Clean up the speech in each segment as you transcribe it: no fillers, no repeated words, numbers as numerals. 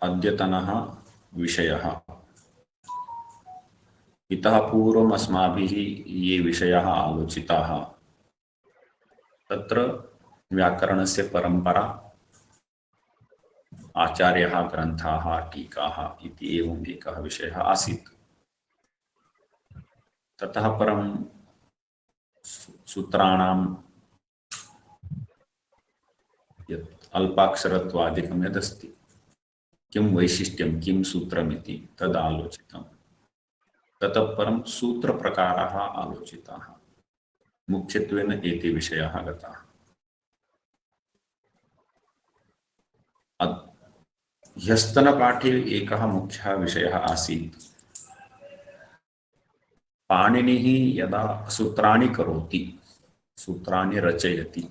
अद्यतनः विषयः। इतः पूर्वम् अस्माभिः ये विषयाः आलोचिताः तत्र व्याकरणस्य परम्परा, आचार्याः ग्रन्थाः, टीकाः इति एवम् एकः विषयः आसीत्। ततः परं सूत्राणां यत् अल्पाक्षरत्वादिकं यदस्ति, किं वैशिष्ट्यं, किं सूत्रमिति तद् आलोचितम्। ततः परं सूत्रप्रकाराः आलोचिताः। मुख्यत्वेन एते विषयाः गताः। ह्यस्तनपाठे एकः मुख्यः विषयः आसीत्। पाणिनिः यदा सूत्राणि करोति, सूत्राणि रचयति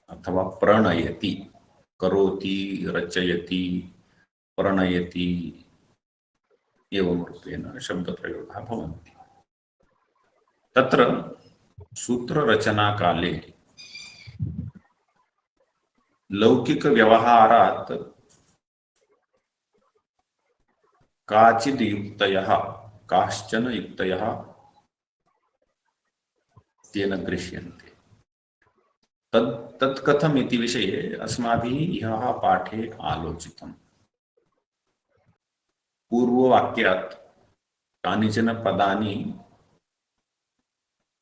अथवा प्रणयति, करोति, रचयति, प्रणयति एवं रूपेण शब्दप्रयोगाः भवन्ति। तत्र सूत्ररचनाकाले लौकिकव्यवहारात् काचिद् युक्तयः, काश्चन युक्तयः तेन गृह्यन्ते। तत् कथम् इति विषये अस्माभिः ह्यः पाठे आलोचितम्। पूर्ववाक्यात् कानिचन पदानि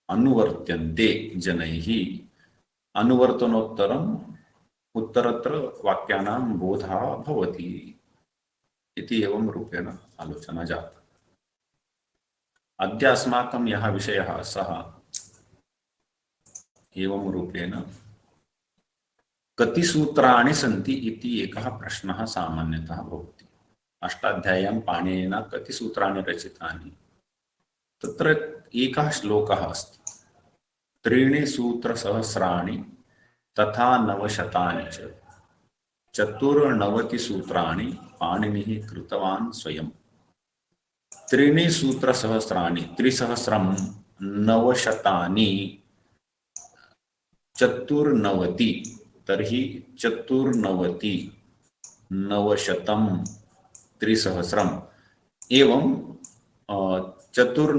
अनुवर्त्यन्ते जनैः, अनुवर्तनोत्तरम् उत्तरत्र वाक्यानां बोधः भवति इति एवं रूपेण आलोचना जाता। अद्य अस्माकं यः विषयः सः एवं रूपेण कति सूत्राणि सन्ति इति एकः प्रश्नः सामान्यतः भवति। अष्टाध्याय्यां पाणिनिना कति सूत्राणि रचितानि? तत्र एकः श्लोकः अस्ति, त्रीणि सूत्रसहस्राणि तथा 900 च, 94 सूत्राणि पाणिनिः कृतवान् स्वयं। त्रीणि सूत्रसहस्राणि, त्रिसहस्रं, 900, 94, तर्हि 94, 900, 3सहस्रम् एवं 94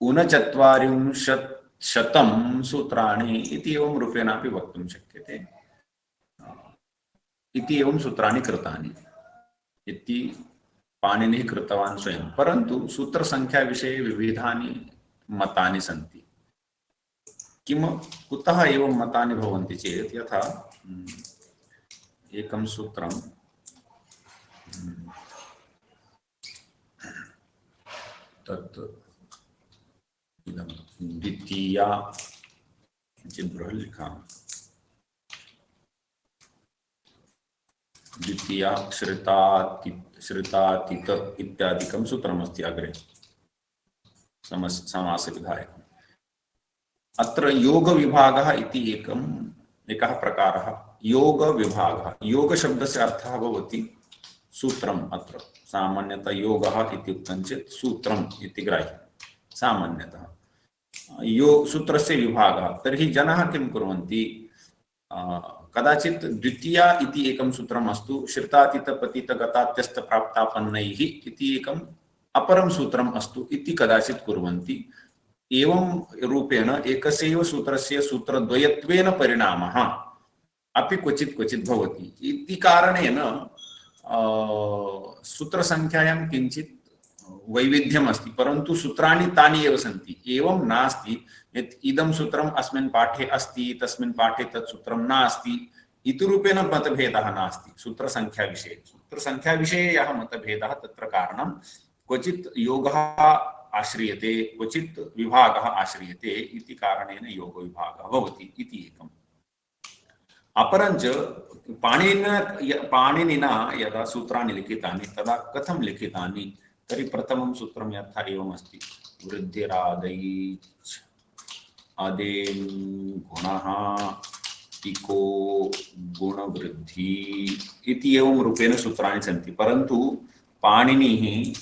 ऊनचत्वारिंशत् सूत्राणि इति एवं रूपेणापि वक्तुं शक्यते। इति एवं सूत्राणि कृतानि इति पाणिनिः कृतवान् स्वयं। परन्तु सूत्रसंख्या विषये विविधानि मतानि सन्ति। कुतः एवं मतानि भवन्ति चेत्, यथा एकं सूत्रं तत् इदं द्वितीया किञ्चित् बृहत् लिखामि। द्वितीया श्रितातीत इत्यादिकं सूत्रमस्ति अग्रे समासविधायकम्। अत्र योगविभागः इति एकः प्रकारः। योगविभागः, योगशब्दस्य अर्थः भवति सूत्रम्। अत्र सामान्यतः योगः इत्युक्तं चेत् सूत्रम् इति ग्राह्यं सामान्यतः। सूत्रस्य विभागः। तर्हि जनाः किं कुर्वन्ति, कदाचित् द्वितीया इति एकं सूत्रम् अस्तु, श्रितातीतपतितगतात्यस्तप्राप्तापन्नैः इति एकम् अपरं सूत्रम् अस्तु इति कदाचित् कुर्वन्ति। एवं रूपेण एकस्यैव सूत्रस्य सूत्रद्वयत्वेन परिणामः अपि क्वचित् क्वचित् भवति। इति कारणेन सूत्रसंख्यायां किञ्चित् वैविध्यम् अस्ति, परन्तु सूत्राणि तानि एव सन्ति। एवं नास्ति यत् इदं सूत्रम् अस्मिन् पाठे अस्ति, तस्मिन् पाठे तत् सूत्रं नास्ति इति रूपेण मतभेदः नास्ति। सूत्रसंख्याविषये यः मतभेदः तत्र कारणं क्वचित् योगः आश्रियते, क्वचित् विभागः आश्रियते इति कारणेन योगविभागः भवति इति एकम्। अपरञ्च पाणिनिना यदा सूत्राणि लिखितानि तदा कथं लिखितानि, तर्हि प्रथमं सूत्रं यथा एवमस्ति, वृद्धिरादैश् आदेन् गुणः इको गुणवृद्धि इति एवं रूपेण सूत्राणि सन्ति। परन्तु पाणिनिः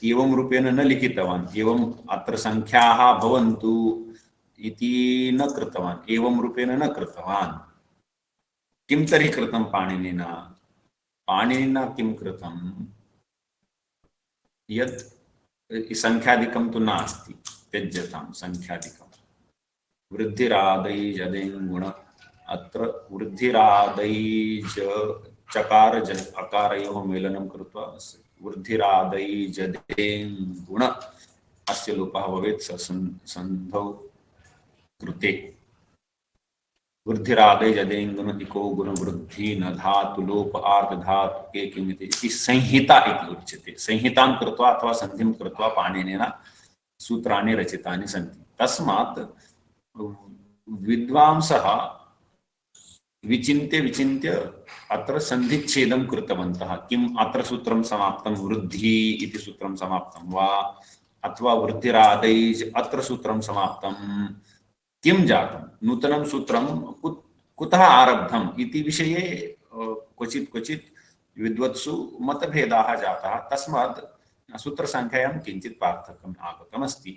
एवं रूपेण न लिखितवान्। एवम् अत्र संख्याः भवन्तु इति न कृतवान्, एवं रूपेण न कृतवान्। किं तर्हि कृतं पाणिनिना? पाणिनिना किं कृतं? यत् संख्यादिकं तु नास्ति, त्यज्यतां संख्यादिकं। वृद्धिरादैजदेङ्गुण, अत्र वृद्धिरादैज चकार अकारयोः मेलनं कृत्वा वृद्धिरादैजदेङ्गुण अस्य लोपः भवेत् सन्धौ कृते। वृद्धिरादैजदेङ्गुण इको गुण वृद्धि न धातु लोप आर्ध धातु के किमिति संहिता इति उच्यते। संहितां कृत्वा अथवा संधिं कृत्वा पाणिनिना सूत्राणि रचितानि सन्ति। तस्मात् विद्वांसः विचिन्त्य विचिन्त्य अत्र सन्धिच्छेदं कृतवन्तः। किम् अत्र सूत्रं समाप्तं वृद्धि इति सूत्रं समाप्तं वा अथवा वृद्धिरादैज अत्र सूत्रं समाप्तं, किं जातं, नूतनं सूत्रं कुतः आरब्धम् इति विषये क्वचित् क्वचित् विद्वत्सु मतभेदाः जाताः। तस्मात् सूत्रसङ्ख्यायां किञ्चित् पार्थक्यम् आगतमस्ति,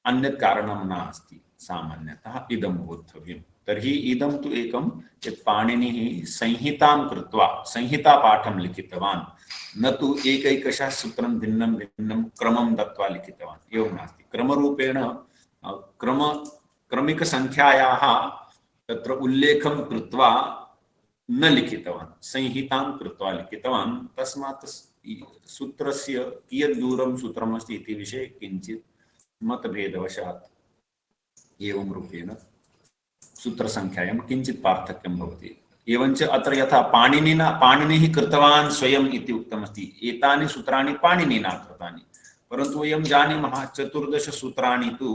अन्यत् कारणं नास्ति। सामान्यतः इदं बोद्धव्यं। तर्हि इदं तु एकं यत् पाणिनिः संहितां कृत्वा संहितापाठं लिखितवान्, न तु एकैकशः सूत्रं भिन्नं भिन्नं क्रमं दत्त्वा लिखितवान्। एवं नास्ति। क्रमरूपेण क्रमिकसङ्ख्यायाः तत्र उल्लेखं कृत्वा न लिखितवान्, संहितां कृत्वा लिखितवान्। तस्मात् सूत्रस्य कियत् दूरं सूत्रमस्ति इति विषये किञ्चित् मतभेदवशात् एवं रूपेण सूत्रसङ्ख्यायां किञ्चित् पार्थक्यं भवति। एवञ्च अत्र यथा पाणिनिः कृतवान् स्वयम् इति उक्तमस्ति, एतानि सूत्राणि पाणिनिना कृतानि, परन्तु वयं जानीमः 14 सूत्राणि तु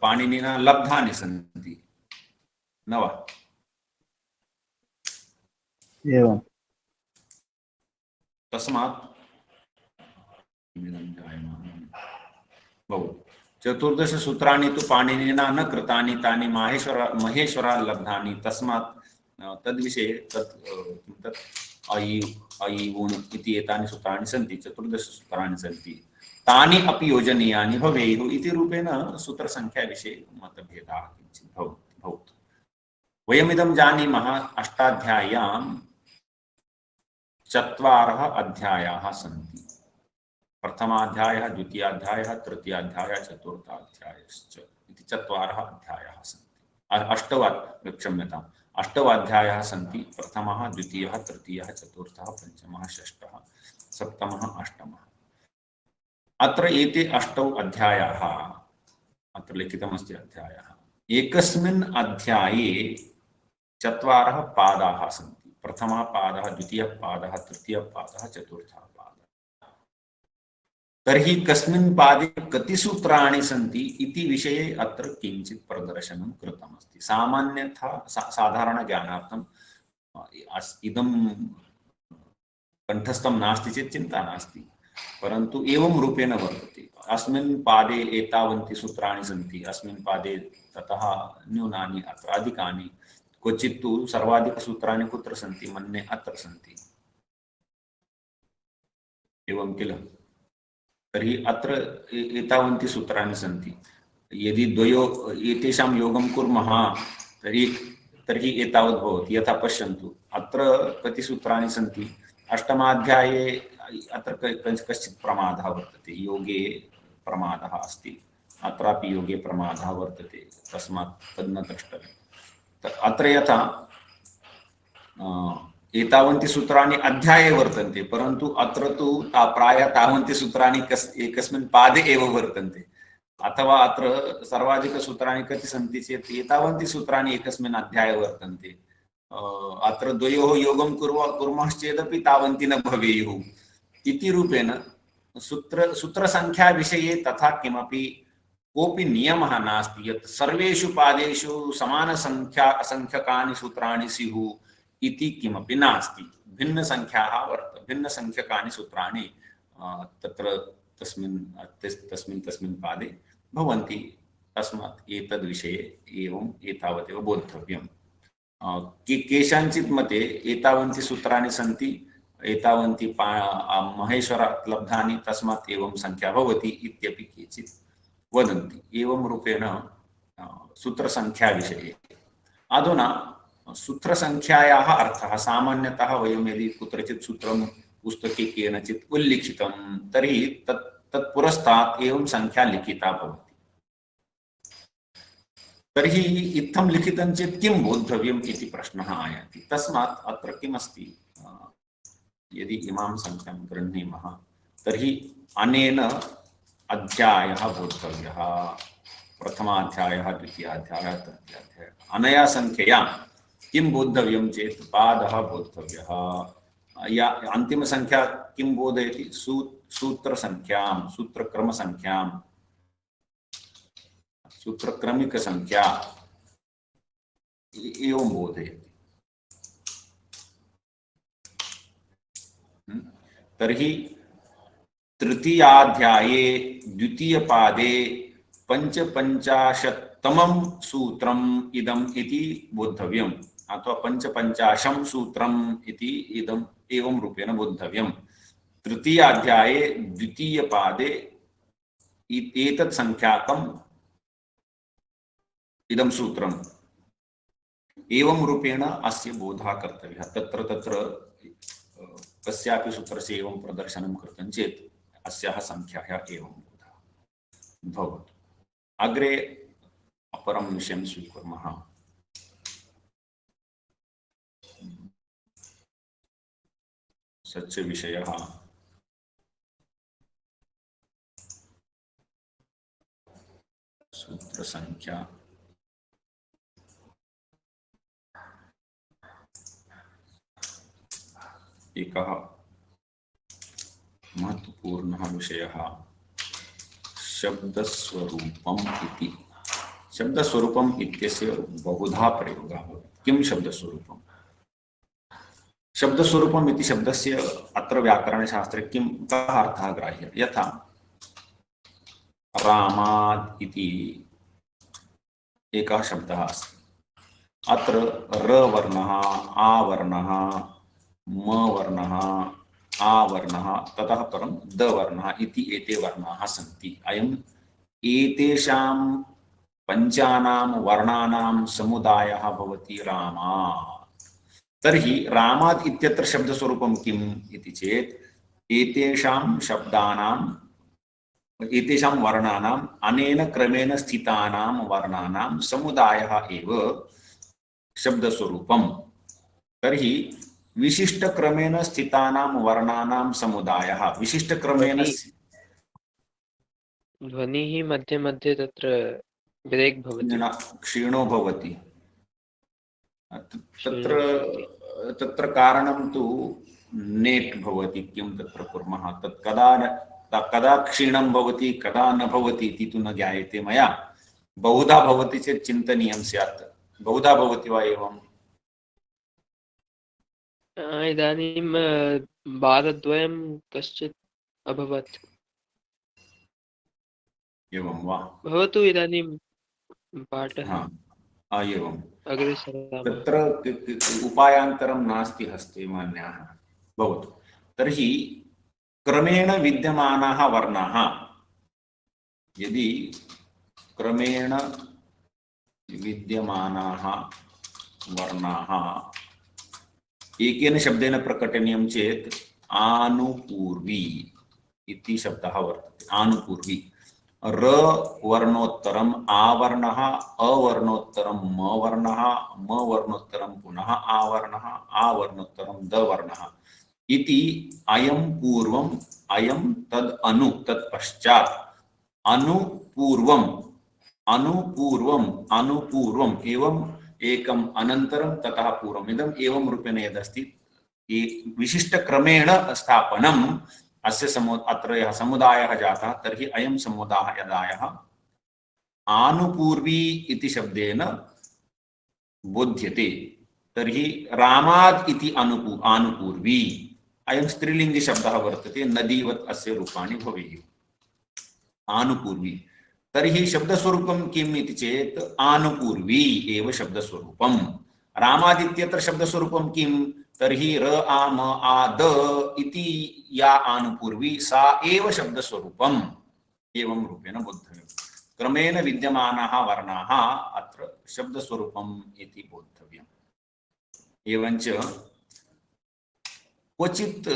पाणिनिना लब्धानि सन्ति, न वा? एवं। तस्मात् 14 सूत्राणि तु पाणिनिना न कृतानि, तानि महेश्वरात् लब्धानि। तस्मात् तद्विषये तत् अयि उण् इति एतानि सूत्राणि सन्ति, 14 सूत्राणि सन्ति, तानि अपि योजनीयानि भवेयुः इति रूपेण सूत्रसङ्ख्याविषये मतभेदाः किञ्चित् भवतु। वयमिदं जानीमः अष्टाध्याय्यां 4 अध्यायाः सन्ति। प्रथमाध्यायः, द्वितीयाध्यायः, तृतीयाध्यायः, चतुर्थाध्यायश्च इति 4 अध्यायाः सन्ति। क्षम्यताम्, 8 अध्यायाः सन्ति। प्रथमः, द्वितीयः, तृतीयः, चतुर्थः, पञ्चमः, षष्ठः, सप्तमः, अष्टमः। अत्र एते 8 अध्यायाः अत्र लिखितमस्ति अध्यायः। एकस्मिन् अध्याये 4 पादाः सन्ति। प्रथमः पादः, द्वितीयः पादः, तृतीयः पादः, चतुर्थः पादः। तर्हि कस्मिन् पादे कति सूत्राणि सन्ति इति विषये अत्र किञ्चित् प्रदर्शनं कृतमस्ति। सामान्यतः साधारणज्ञानार्थम् इदं कण्ठस्थं नास्ति चेत् चिन्ता नास्ति, परन्तु एवं रूपेण वर्तते। अस्मिन् पादे एतावन्ति सूत्राणि सन्ति, अस्मिन् पादे ततः न्यूनानि, अत्र अधिकानि, क्वचित् तु सर्वाधिकसूत्राणि कुत्र सन्ति, मन्ये अत्र सन्ति। एवं किल? तर्हि अत्र एतावन्ति सूत्राणि सन्ति। यदि एतेषां योगं कुर्मः तर्हि एतावत् भवति। यथा पश्यन्तु, अत्र कति सूत्राणि सन्ति? अष्टमाध्याये अत्र कश्चित् प्रमादः वर्तते, योगे प्रमादः अस्ति, अत्रापि योगे प्रमादः वर्तते, तस्मात् तन्न द्रष्टव्यम्। अत्र यथा एतावन्ति सूत्राणि अध्याये वर्तन्ते, परन्तु अत्र तु प्रायः तावन्ति सूत्राणि एकस्मिन् पादे एव वर्तन्ते। अथवा अत्र सर्वाधिकसूत्राणि कति सन्ति चेत् एतावन्ति सूत्राणि एकस्मिन् अध्याये वर्तन्ते। अत्र द्वयोः योगं कुर्मश्चेदपि तावन्ति न भवेयुः इति रूपेण सूत्रसङ्ख्याविषये तथा किमपि कोऽपि नियमः नास्ति यत् सर्वेषु पादेषु समानसङ्ख्यकानि सूत्राणि स्युः इति किमपि नास्ति। भिन्नसङ्ख्यकानि सूत्राणि तत्र तस्मिन् पादे भवन्ति। तस्मात् एतद्विषये एतावदेव बोद्धव्यम्। केषाञ्चित् मते एतावन्ति सूत्राणि सन्ति, एतावन्ति महेश्वरात् लब्धानि, तस्मात् एवं संख्या भवति इत्यपि केचित् वदन्ति। एवं रूपेण सूत्रसङ्ख्याविषये। अधुना सूत्रसङ्ख्यायाः अर्थः सामान्यतः वयं यदि कुत्रचित् सूत्रं पुस्तके केनचित् उल्लिखितं तर्हि तत् पुरस्तात् एवं संख्या लिखिता भवति। तर्हि इत्थं लिखितं चेत् किं बोद्धव्यम् इति प्रश्नः आयाति। तस्मात् अत्र किमस्ति, यदि इमां संख्यां गृह्णीमः तर्हि अनेन अध्यायः बोद्धव्यः, प्रथमाध्यायः, द्वितीयाध्यायः, तृतीयाध्यायः। अनया संख्यया किं बोद्धव्यं चेत् पादः बोद्धव्यः, या अन्तिमसंख्या किं बोधयति, सूत्रसंख्यां, सूत्रक्रमसंख्यां, सूत्रक्रमिकसंख्या एवं बोधयति। तर्हि तृतीयाध्याये द्वितीयपादे पंचपञ्चाशत्तमं सूत्रम् इदम् इति बोद्धव्यम्, अथवा पंचपञ्चाशं सूत्रम् इति इदम् एवं रूपेण बोद्धव्यम्। तृतीयाध्याये द्वितीयपादे एतत् संख्याकम् इदं सूत्रम् एवं रूपेण अस्य बोधः कर्तव्यः। तत्र तत्र कस्यापि सूत्रस्य एवं प्रदर्शनं कृतं चेत् अस्याः संख्यायाः एवं बोधः भवति। अग्रे अपरं विषयं स्वीकुर्मः। स च विषयः सूत्रसंख्या एकः महत्वपूर्णः विषयः शब्दस्वरूपम् इति। शब्दस्वरूपम् इत्यस्य बहुधा प्रयोगः भवति। किं शब्दस्वरूपम्? शब्दस्वरूपम् इति शब्दस्य अत्र व्याकरणशास्त्रे किं कः अर्थः ग्राह्यः? यथा रामात् इति एकः शब्दः अस्ति। अत्र र वर्णः, आ वर्णः, म वर्णः, आ वर्णः, ततः परं द वर्णः इति एते वर्णाः सन्ति। अयम् एतेषां पञ्चानां वर्णानां समुदायः भवति रामात्। तर्हि रामात् इत्यत्र शब्दस्वरूपं किम् इति चेत् एतेषां शब्दानां, एतेषां वर्णानाम् अनेन क्रमेण स्थितानां वर्णानां समुदायः एव शब्दस्वरूपम्। तर्हि विशिष्टक्रमेण स्थितानां वर्णानां समुदायः, विशिष्टक्रमेण ध्वनिः मध्ये मध्ये तत्र ब्रेक् भवति, क्षीणो भवति। तत्र कारणं तु नेट् भवति। किं तत्र कुर्मः, तत् कदा क्षीणं भवति कदा न भवति इति तु न ज्ञायते मया। बहुधा भवति चेत् चिन्तनीयं स्यात्। बहुधा भवति वा एवं? इदानीं वारद्वयं कश्चित् अभवत्। एवं वा? भवतु इदानीं पाठः एवम्। अग्रे सरामः। तत्र उपायान्तरं नास्ति हस्ते मान्याः। भवतु। तर्हि क्रमेण विद्यमानाः वर्णाः, यदि क्रमेण विद्यमानाः वर्णाः एकेन शब्देन प्रकटनीयं चेत् आनुपूर्वी इति शब्दः वर्तते। आनुपूर्वी। र वर्णोत्तरम् आ वर्णः, अ वर्णोत्तरं म वर्णः, म वर्णोत्तरं पुनः आ वर्णः, आ वर्णोत्तरं द वर्णः इति अयं पूर्वम् अयं तद् अनु तत्पश्चात् अनुपूर्वम् अनुपूर्वम् अनुपूर्वम् एवं एकम् अनन्तरं ततः पूर्वम् इदम् एवं रूपेण यदस्ति विशिष्टक्रमेण स्थापनम् अस्य अत्र यः समुदायः जातः तर्हि अयं समुदायः आनुपूर्वी इति शब्देन बोध्यते। तर्हि रामात् इति आनुपूर्वी अयं स्त्रीलिङ्गि शब्दः वर्तते। नदीवत् अस्य रूपाणि भवेयुः। आनुपूर्वी। तर्हि शब्दस्वरूपं किम् इति चेत् आनुपूर्वी एव शब्दस्वरूपम्। रामादित्यत्र शब्दस्वरूपं किं? तर्हि र आ म आ द इति या आनुपूर्वी सा एव शब्दस्वरूपम् एवं रूपेण बोद्धव्यम्। क्रमेण विद्यमानाः वर्णाः अत्र शब्दस्वरूपम् इति बोद्धव्यम्। एवञ्च क्वचित्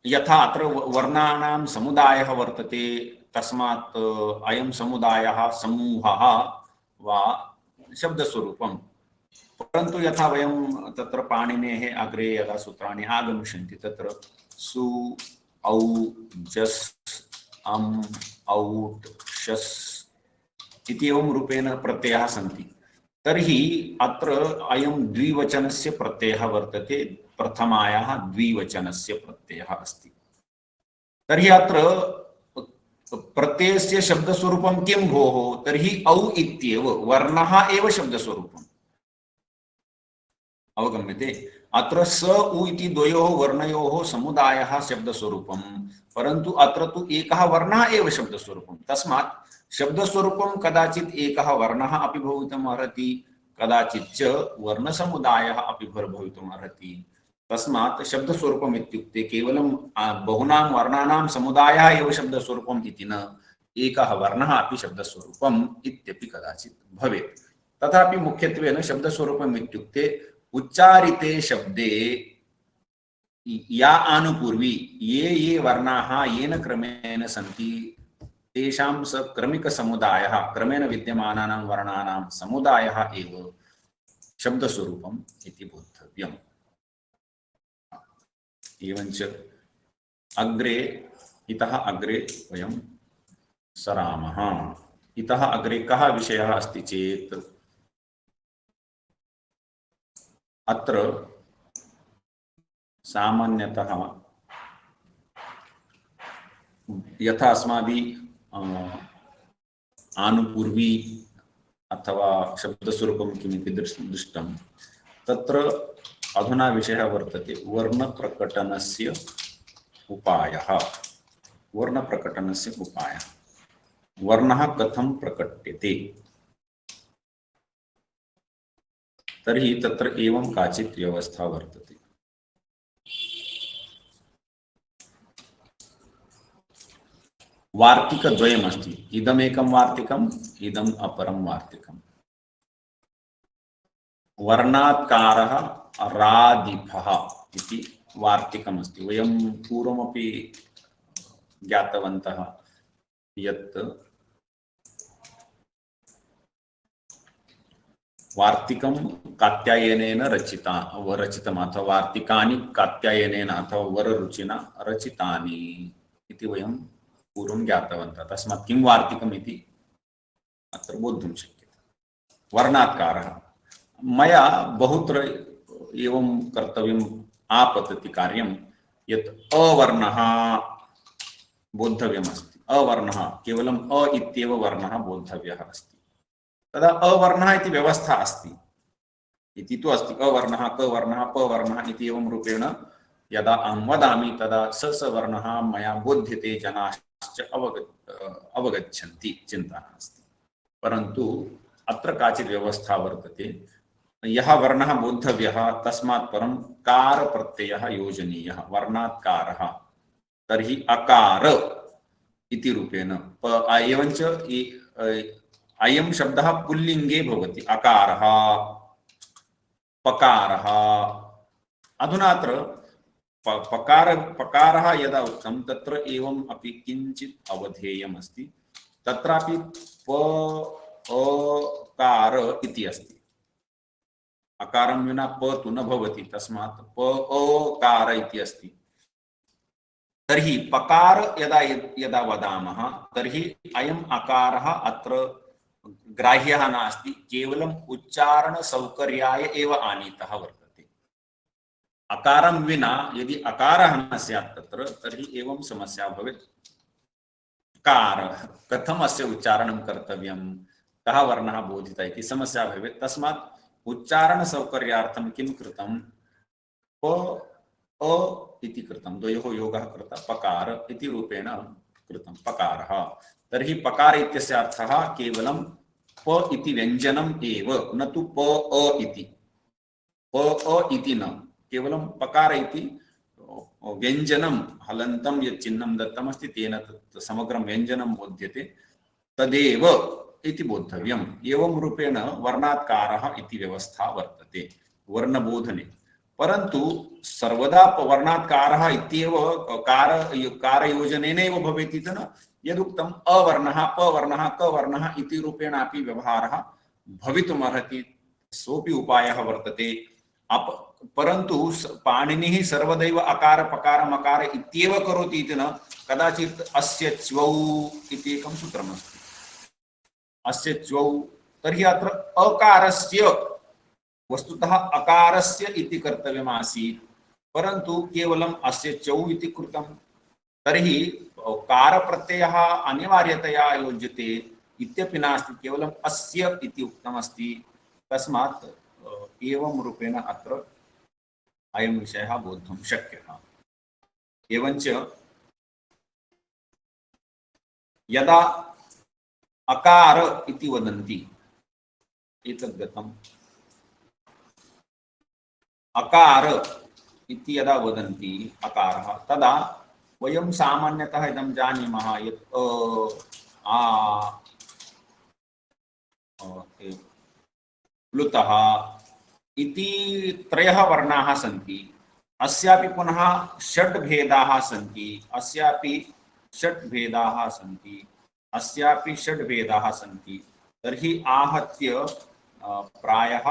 यथा अत्र वर्णानां समुदायः वर्तते, तस्मात् अयं समुदायः समूहः वा शब्दस्वरूपं। परन्तु यथा वयं तत्र पाणिनेः अग्रे यदा सूत्राणि आगमिष्यन्ति तत्र सु औ जस् अम् औट् शस् इत्येवं रूपेण प्रत्ययाः सन्ति। तर्हि अत्र अयं द्विवचनस्य प्रत्ययः वर्तते, प्रथमायाः द्विवचनस्य प्रत्ययः अस्ति। तर्हि अत्र प्रत्ययस्य शब्दस्वरूपं किं भोः? तर्हि औ इत्येव वर्णः एव शब्दस्वरूपम्। अवगम्यते? अत्र स उ इति द्वयोः वर्णयोः समुदायः शब्दस्वरूपं, परन्तु अत्र तु एकः वर्णः एव शब्दस्वरूपं। तस्मात् शब्दस्वरूपं कदाचित् एकः वर्णः अपि भवितुम् अर्हति, कदाचित् च वर्णसमुदायः अपि भवितुम् अर्हति। तस्मात् शब्दस्वरूपम् इत्युक्ते केवलं बहुनां वर्णानां समुदायः एव शब्दस्वरूपम् इति न, एकः वर्णः अपि शब्दस्वरूपम् इत्यपि कदाचित् भवेत्। तथापि मुख्यत्वेन शब्दस्वरूपम् इत्युक्ते उच्चारिते शब्दे या आनुपूर्वी ये वर्णाः येन क्रमेण सन्ति तेषां स क्रमिकसमुदायः, क्रमेण विद्यमानानां वर्णानां समुदायः एव शब्दस्वरूपम् इति बोद्धव्यम्। एवञ्च अग्रे इतः अग्रे वयं सरामः। इतः अग्रे कः विषयः अस्ति चेत् अत्र सामान्यतः यथा अस्माभिः आनुपूर्वी अथवा शब्दस्वरूपं किमिति दृष्टं, तत्र अधुना विषयः वर्तते वर्णप्रकटनस्य उपायः। वर्णप्रकटनस्य उपायः, वर्णः कथं प्रकट्यते। तर्हि तत्र एवं काचित् व्यवस्था वर्तते। वार्तिकद्वयमस्ति, इदमेकं वार्तिकम्, इदम् अपरं वार्तिकम्। वर्णात्कारः रादिफः इति वार्तिकमस्ति। वयं पूर्वमपि ज्ञातवन्तः यत् वार्तिकं कात्यायनेन रचितम् अथवा वार्तिकानि कात्यायनेन अथवा वररुचिना रचितानि इति वयं पूर्वं ज्ञातवन्तः। तस्मात् किं वार्तिकम् इति अत्र बोद्धुं शक्यते। वर्णात्कारः मया बहुत्र एवं कर्तव्यम् आपतति कार्यं यत् अवर्णः बोद्धव्यमस्ति। अवर्णः केवलम् अ इत्येव वर्णः बोद्धव्यः अस्ति। तदा अवर्णः इति व्यवस्था अस्ति इति तु अस्ति। अवर्णः, कवर्णः, पवर्णः इति एवं रूपेण यदा अहं वदामि तदा स वर्णः मया बोध्यते, जनाश्च अवगच्छन्ति, चिन्ता नास्ति। परन्तु अत्र काचित् व्यवस्था वर्तते। यः वर्णः बोद्धव्यः तस्मात् परं कार प्रत्ययः योजनीयः, वर्णात्कारः। तर्हि अकार इति रूपेण एवञ्च अयं शब्दः पुल्लिङ्गे भवति। अकारः, पकारः। अधुना अत्र पकारः यदा उक्तं तत्र एवम् अपि किञ्चित् अवधेयम् अस्ति। तत्रापि प अकार इति अस्ति। अकारं विना प तु न भवति, तस्मात् प अकार इति अस्ति। तर्हि पकार यदा वदामः तर्हि अयम् अकारः अत्र ग्राह्यः नास्ति, केवलम् उच्चारणसौकर्याय एव आनीतः वर्तते। अकारं विना यदि अकारः न स्यात् तत्र तर्हि एवं समस्या भवेत्। कारः कथम् अस्य उच्चारणं कर्तव्यं, कः वर्णः बोधितः इति समस्या भवेत्। तस्मात् उच्चारणसौकर्यार्थं किं कृतं, प अ इति कृतं, द्वयोः योगः कृतः, पकार इति रूपेण कृतं, पकारः। तर्हि पकार इत्यस्य अर्थः केवलं प इति व्यञ्जनम् एव, न तु प अ इति। प अ इति न, केवलं पकार इति व्यञ्जनं, हलन्तं यत् चिह्नं दत्तमस्ति तेन तत् समग्रं व्यञ्जनं बोध्यते, तदेव इति बोद्धव्यम्। एवं रूपेण वर्णात्कारः इति व्यवस्था वर्तते वर्णबोधने। परन्तु सर्वदा वर्णात्कारः इत्येव कारयोजनेनैव भवेत् इति न। यदुक्तम् अवर्णः पवर्णः कवर्णः इति रूपेण अपि व्यवहारः भवितुमर्हति, सोऽपि उपायः वर्तते। परन्तु पाणिनिः सर्वदैव अकार पकार मकार इत्येव करोति इति न। कदाचित् अस्य च्वौ इति एकं सूत्रमस्ति, अस्य च्वौ, तर्हि अत्र अकारस्य वस्तुतः अकारस्य इति कर्तव्यमासीत्, परन्तु केवलम् अस्य चौ इति कृतं। तर्हि कारप्रत्ययः अनिवार्यतया योज्यते इत्यपि नास्ति, केवलम् अस्य इति उक्तमस्ति। तस्मात् एवं रूपेण अत्र अयं विषयः बोद्धुं शक्यः। एवञ्च यदा अकार इति वदन्ति, एतद् गतम्, अकार इति यदा वदन्ति अकारः, तदा वयं सामान्यतः इदं जानीमः यत् प्लुतः इति त्रयः वर्णाः सन्ति। अस्यापि पुनः षट् भेदाः सन्ति, अस्यापि षट् भेदाः सन्ति, अस्यापि षट् भेदाः सन्ति। तर्हि आहत्य प्रायः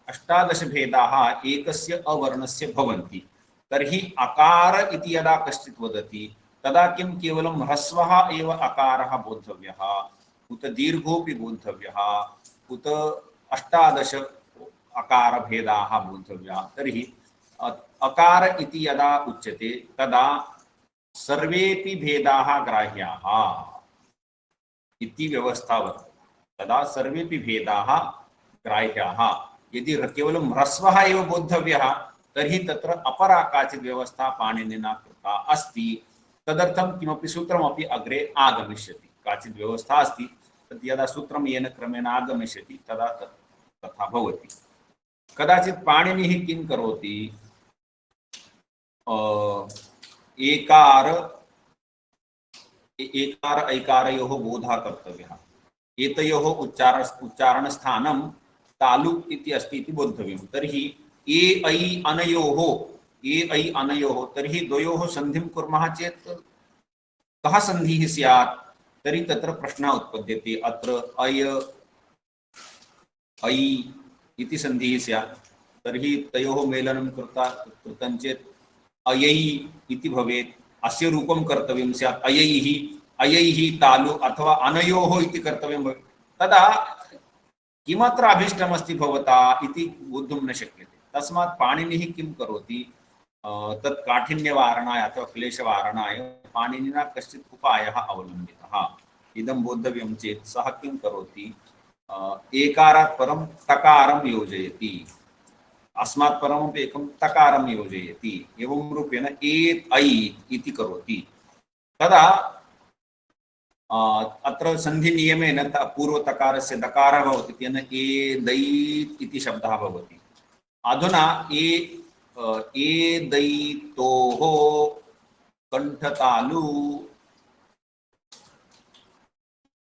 18 भेदाः एकस्य अवर्णस्य भवन्ति। तर्हि अकार इति यदा कश्चित् वदति तदा किं केवलं ह्रस्वः एव अकारः बोद्धव्यः उत दीर्घोऽपि बोद्धव्यः उत 18 अकारभेदाः बोद्धव्याः? तर्हि अकार इति यदा उच्यते तदा सर्वेपि भेदाः ग्राह्याः इति व्यवस्था वर्तते। तदा सर्वेपि भेदाः ग्राह्याः। यदि केवलं ह्रस्वः एव बोद्धव्यः तर्हि तत्र अपरा काचित् व्यवस्था पाणिनिना कृता अस्ति। तदर्थं किमपि सूत्रमपि अग्रे आगमिष्यति, काचित् व्यवस्था अस्ति, तत् यदा सूत्रं येन क्रमेण आगमिष्यति तदा तथा भवति। कदाचित् पाणिनिः किं करोति, एकार ऐकारयोः बोधः कर्तव्यः। एतयोः उच्चारणस्थानं तालु इति अस्ति इति बोद्धव्यं। तर्हि ए ऐ अनयोः तर्हि द्वयोः सन्धिं कुर्मः चेत् कः सन्धिः स्यात्? तर्हि तत्र प्रश्नः उत्पद्यते। अत्र अय ऐ इति सन्धिः स्यात्, तर्हि तयोः मेलनं कृतं चेत् अयै इति भवेत्। अस्य रूपं कर्तव्यं स्यात् अयैः तालु, अथवा अनयोः इति कर्तव्यं भवेत्। तदा किमत्र अभीष्टमस्ति भवता इति बोद्धुं न शक्यते। तस्मात् पाणिनिः किं करोति, तत् काठिन्यवारणाय अथवा क्लेशवारणाय पाणिनिना कश्चित् उपायः अवलम्बितः। इदं बोद्धव्यं चेत् सः किं करोति, एकारात् परं तकारं योजयति, अस्मात् परमपि एकं तकारं योजयति। एवं रूपेण एत् ऐ इति करोति। तदा अत्र सन्धिनियमेन पूर्वतकारस्य दकारः भवति, तेन एदैत् इति शब्दः भवति। अधुना एदैतोः कण्ठतालु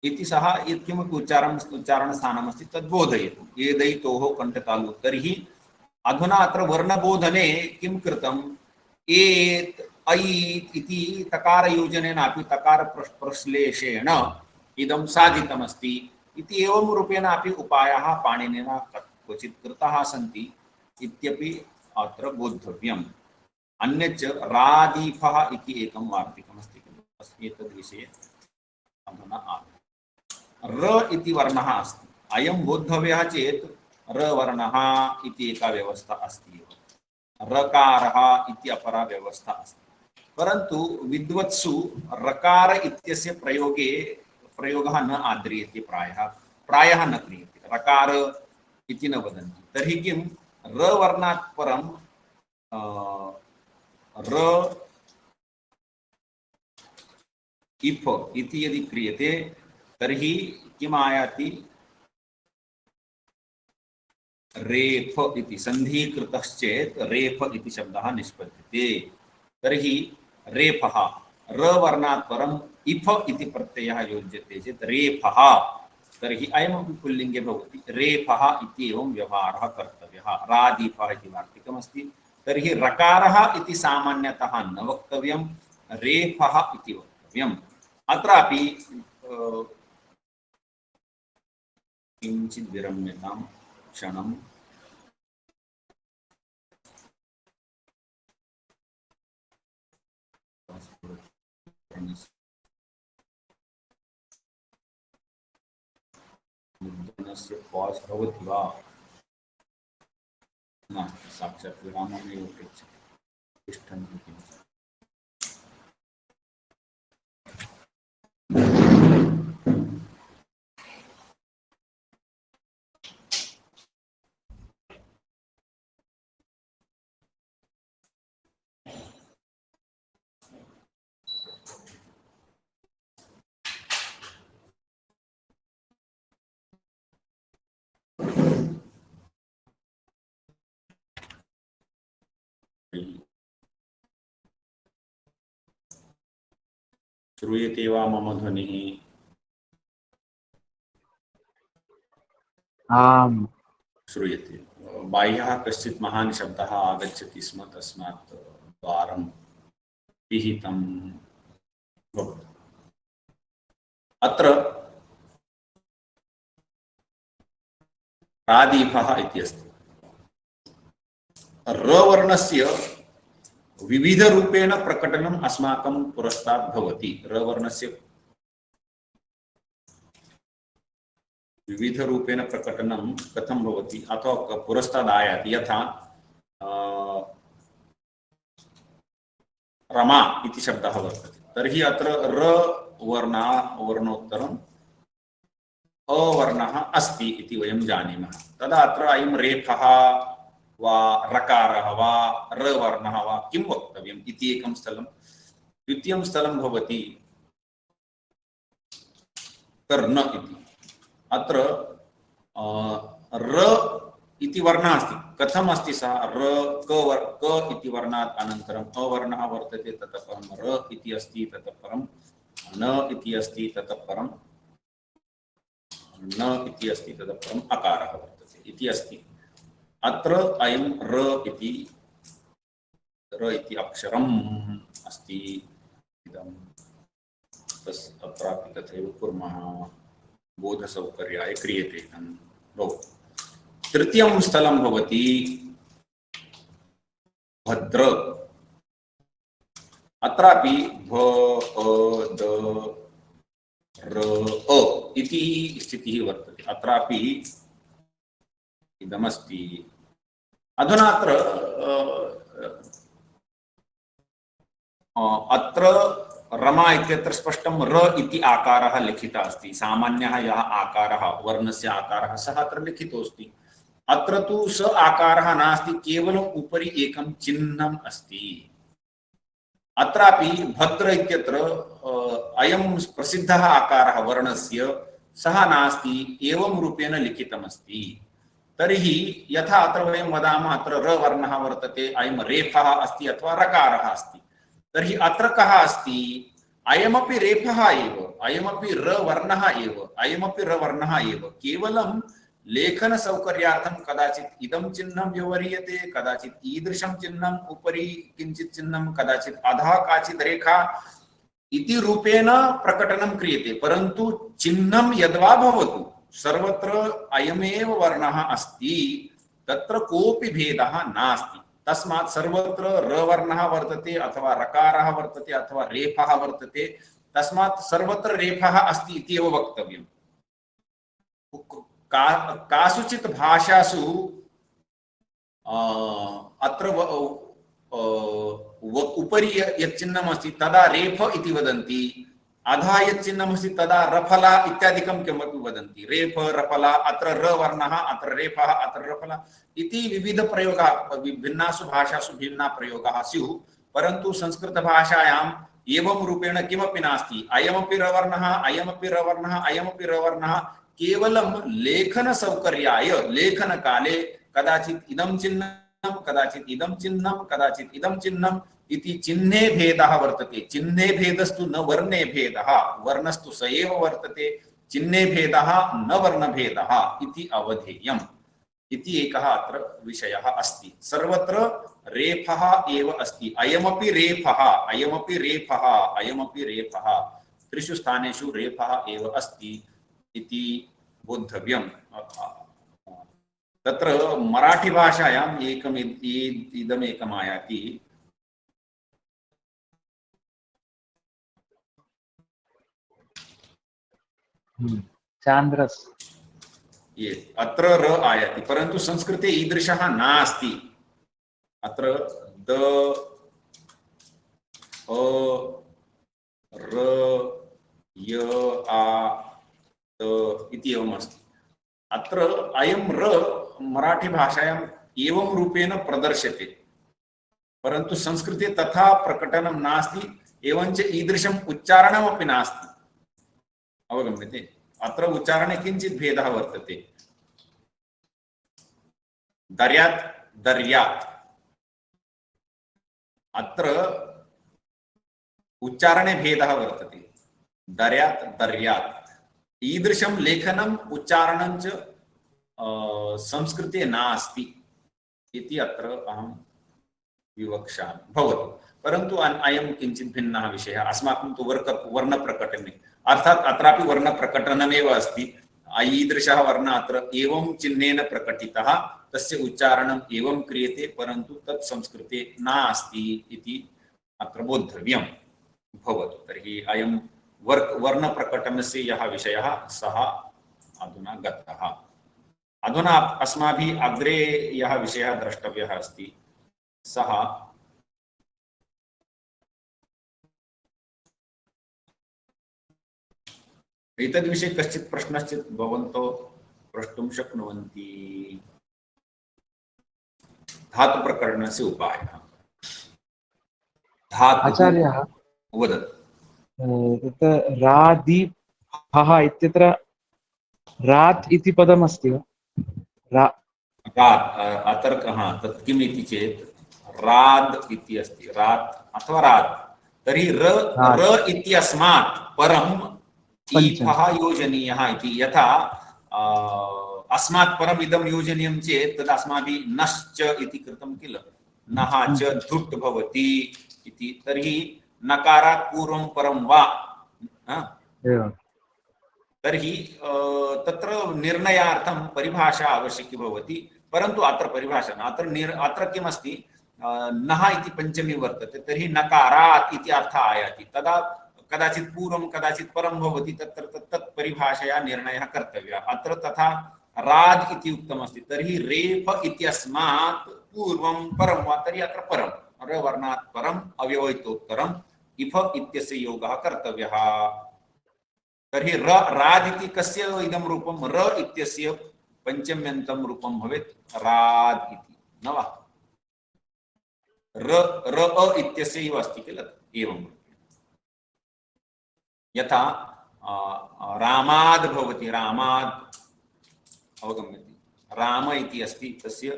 इति सः यत्किमपि उच्चारणस्थानमस्ति तद्बोधयतु, एदैतोः कण्ठतालु। तर्हि अधुना अत्र वर्णबोधने किं कृतम्, एत् ऐत् इति तकारयोजनेनापि तकारप्रश्लेषेण इदं साधितमस्ति इति एवं रूपेण अपि उपायाः पाणिनिना क्वचित् कृताः सन्ति इत्यपि अत्र बोद्धव्यम्। अन्यच्च रादीफः इति एकं वार्तिकमस्ति, एतद्विषये अधुना र इति वर्णः अस्ति। अयं बोद्धव्यः चेत् र वर्णः इति एका व्यवस्था अस्ति, रकारः इति अपरा व्यवस्था अस्ति। परन्तु विद्वत्सु रकार इत्यस्य प्रयोगः न आद्रियते, प्रायः न क्रियते, रकार इति न वदन्ति। तर्हि किं, र वर्णात् परं र इफ इति यदि क्रियते तर्हि किम् आयाति, रेफ इति सन्धिः कृतश्चेत् रेफ इति शब्दः निष्पद्यते। तर्हि रेफः, र वर्णात् परम् इफ इति प्रत्ययः योज्यते चेत् रेफः, तर्हि अयमपि पुल्लिङ्गे भवति। रेफः इति एवं व्यवहारः कर्तव्यः। रादीफः इति वार्तिकमस्ति, तर्हि रकारः इति सामान्यतः न वक्तव्यं, रेफः इति वक्तव्यम्। अत्रापि किञ्चित् विरम्यतां क्षणम्। मुद्रणस्य पास् भवति वा? नास्ति, साक्षात् विराममेव पृच्छति। तिष्ठन्तु किञ्चित्। श्रूयते वा मम ध्वनिः? आम् श्रूयते। बाह्यः कश्चित् महान् शब्दः आगच्छति स्म, तस्मात् द्वारं पिहितं भवति। अत्र प्रादीपः इति अस्ति। रवर्णस्य विविधरूपेण प्रकटनम् अस्माकं पुरस्तात् भवति। रवर्णस्य विविधरूपेण प्रकटनं कथं भवति अथवा पुरस्तात् आयाति। यथा रमा इति शब्दः वर्तते, तर्हि अत्र र वर्णोत्तरम् अवर्णः अस्ति इति वयं जानीमः। तदा अत्र अयं रेफः वा रकारः वा रवर्णः वा किं वक्तव्यम् इति एकं स्थलं। द्वितीयं स्थलं भवति कर्ण इति। अत्र र इति वर्णः अस्ति। कथम् अस्ति सः? र क इति वर्णात् अनन्तरम् अवर्णः वर्तते, ततः परं र इति अस्ति, ततः परं न इति अस्ति, ततः परं न इति अस्ति, ततः परम् अकारः वर्तते इति अस्ति। अत्र अयं र इति अक्षरम् अस्ति। इदं अत्रापि तथैव कुर्मः, बोधसौकर्याय क्रियते भवति। तृतीयं स्थलं भवति भद्र। अत्रापि भ अ द र अ इति स्थितिः वर्तते। अत्रापि इदमस्ति। अधुना अत्र रमा इत्यत्र स्पष्टं र इति आकारः लिखितः अस्ति। सामान्यः यः आकारः, वर्णस्य आकारः, सः अत्र लिखितोऽस्ति। अत्र तु स आकारः नास्ति, केवलम् उपरि एकं चिह्नम् अस्ति। अत्रापि भद्र इत्यत्र अयं प्रसिद्धः आकारः वर्णस्य सः नास्ति, एवं रूपेण लिखितमस्ति। तर्हि यथा अत्र वयं वदामः अत्र र वर्णः वर्तते, अयं रेफः अस्ति अथवा रकारः अस्ति। तर्हि अत्र कः अस्ति? अयमपि रेफः एव, अयमपि र वर्णः एव, अयमपि र वर्णः एव। केवलं लेखनसौकर्यार्थं कदाचित् इदं चिह्नं व्यवह्रियते, कदाचित् ईदृशं चिह्नम्, उपरि किञ्चित् चिह्नं, कदाचित् अधः काचित् रेखा इति रूपेण प्रकटनं क्रियते। परन्तु चिह्नं यद्वा भवतु, सर्वत्र अयमेव वर्णः अस्ति, तत्र कोऽपि भेदः नास्ति। तस्मात् सर्वत्र र वर्णः वर्तते अथवा रकारः वर्तते अथवा रेफः वर्तते, तस्मात् सर्वत्र रेफः अस्ति इत्येव वक्तव्यम्। कासुचित् भाषासु अत्र उपरि यत् चिह्नम् अस्ति तदा रेफ इति वदन्ति, अधः यत् चिह्नम् अस्ति तदा रफला इत्यादिकं किमपि वदन्ति। रेफ रफला, अत्र र वर्णः, अत्र रेफः, अत्र रफला इति विविधप्रयोगाः, भिन्नासु भाषासु भिन्नाः प्रयोगाः स्युः। परन्तु संस्कृतभाषायाम् एवं रूपेण किमपि नास्ति। अयमपि रवर्णः, अयमपि रवर्णः, अयमपि रवर्णः। केवलं लेखनसौकर्याय लेखनकाले कदाचित् इदं चिह्नं, कदाचित् इदं चिह्नं, कदाचित् इदं चिह्नम् इति चिह्ने भेदः वर्तते। चिह्ने भेदस्तु न वर्णे भेदः, वर्णस्तु स एव वर्तते, चिह्ने भेदः न वर्णभेदः इति अवधेयम्। इति एकः अत्र विषयः अस्ति। सर्वत्र रेफः एव अस्ति। अयमपि रेफः, अयमपि रेफः, अयमपि रेफः, त्रिषु स्थानेषु रेफः एव अस्ति इति बोद्धव्यम्। तत्र मराठी भाषायाम् इदमेकम् आयाति। चान्द्रस्, ये अत्र र आयाति, परन्तु संस्कृते ईदृशः नास्ति। अत्र द अ र य आ त इति एवम् अस्ति। अत्र अयं र मराठी भाषायाम् एवं रूपेण प्रदर्श्यते, परन्तु संस्कृते तथा प्रकटनं नास्ति, एवञ्च ईदृशम् उच्चारणमपि नास्ति। अवगम्यते? अत्र उच्चारणे किञ्चित् भेदः वर्तते। दर्यात् दर्यात्, अत्र उच्चारणे भेदः वर्तते। दर्यात् दर्यात्, ईदृशं लेखनम् उच्चारणं च संस्कृते नास्ति इति अत्र अहं विवक्ष्यामि। भवतु, परन्तु अयं किञ्चित् भिन्नः विषयः। अस्माकं तु वर्णप्रकटने, अर्थात् अत्रापि वर्णप्रकटनमेव अस्ति। ईदृशः वर्णः अत्र एवं चिह्नेन प्रकटितः, तस्य उच्चारणम् एवं क्रियते, परन्तु तत् संस्कृते नास्ति इति अत्र बोद्धव्यं। भवतु, तर्हि अयं वर्णप्रकटनस्य यः विषयः सः अधुना गतः। अधुना अस्माभिः अग्रे यः विषयः द्रष्टव्यः अस्ति सः एतद्विषये कश्चित् प्रश्नश्चेत् भवन्तो प्रष्टुं शक्नुवन्ति। धातुप्रकरणस्य उपायः। आचार्यः वदतु। तत्र रादीपः इत्यत्र रात् इति पदमस्ति वा? तत् किम् इति चेत् राद् इति अस्ति, रात् अथवा रात्। तर्हि र इत्यस्मात् परम् ईफः योजनीयः इति। यथा अस्मात् परम् इदं योजनीयं चेत् तद् अस्माभिः नश्च इति कृतं किल, नः च धुट् भवति इति। तर्हि नकारात् पूर्वं परं वा, तर्हि तत्र निर्णयार्थं परिभाषा आवश्यकी भवति, परन्तु अत्र परिभाषा न। अत्र किमस्ति, नः इति पञ्चमी वर्तते, तर्हि नकारात् इति अर्थः आयाति। तदा कदाचित् पूर्वं कदाचित् परं भवति, तत्र तत् परिभाषया निर्णयः कर्तव्यः। अत्र तथा राद् इति उक्तमस्ति, तर्हि रेफ इत्यस्मात् पूर्वं परं वा, तर्हि अत्र परं, र वर्णात् परम् अव्यवहितोत्तरम् इफ इत्यस्य योगः कर्तव्यः। तर्हि राद् इति कस्य इदं रूपं, र इत्यस्य पञ्चम्यन्तं रूपं भवेत् राद् इति, न वा? र इत्यस्य एव अस्ति किल, एवं यथा रामाद् भवति, रामाद्, अवगम्यते? राम इति अस्ति, तस्य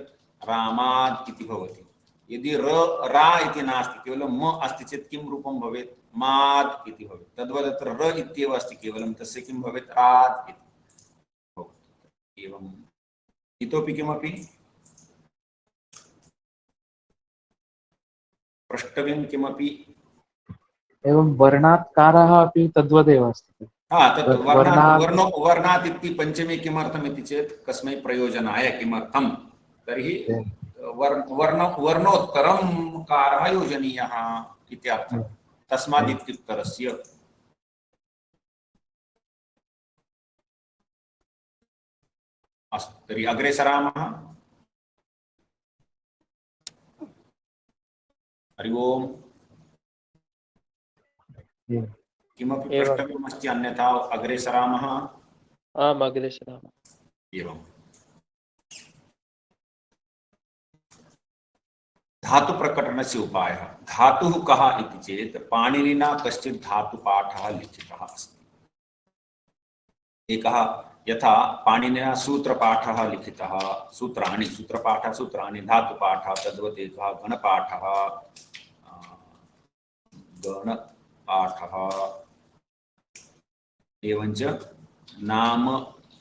रामाद् इति भवति। यदि रा इति नास्ति, केवलं म अस्ति चेत् किं रूपं भवेत्, माद् इति भवेत्। तद्वत् अत्र र इत्येव अस्ति केवलं, तस्य किं भवेत्, राद् इति भवति। एवम् इतोपि किमपि प्रष्टव्यं किमपि? एवं वर्णात्कारः अपि तद्वदेव अस्ति। तत् वर्णात् इति पञ्चमे किमर्थम् इति चेत् कस्मै प्रयोजनाय, किमर्थं? तर्हि वर्णोत्तरं कारः योजनीयः इत्यर्थः। तस्मात् इत्युत्तरस्य। अस्तु, तर्हि अग्रे सरामः। हरि ओम्। किमपि प्रष्टव्यमस्ति, अन्यथा अग्रे सरामः? आम्, अग्रे सरामः। एवं धातुप्रकटनस्य उपायः। धातुः कः इति चेत् पाणिनिना कश्चित् धातुपाठः लिखितः अस्ति। एकः, यथा पाणिनिना सूत्रपाठः लिखितः, सूत्राणि धातुपाठः, तद्वत् एकः गणपाठः, एवञ्च नाम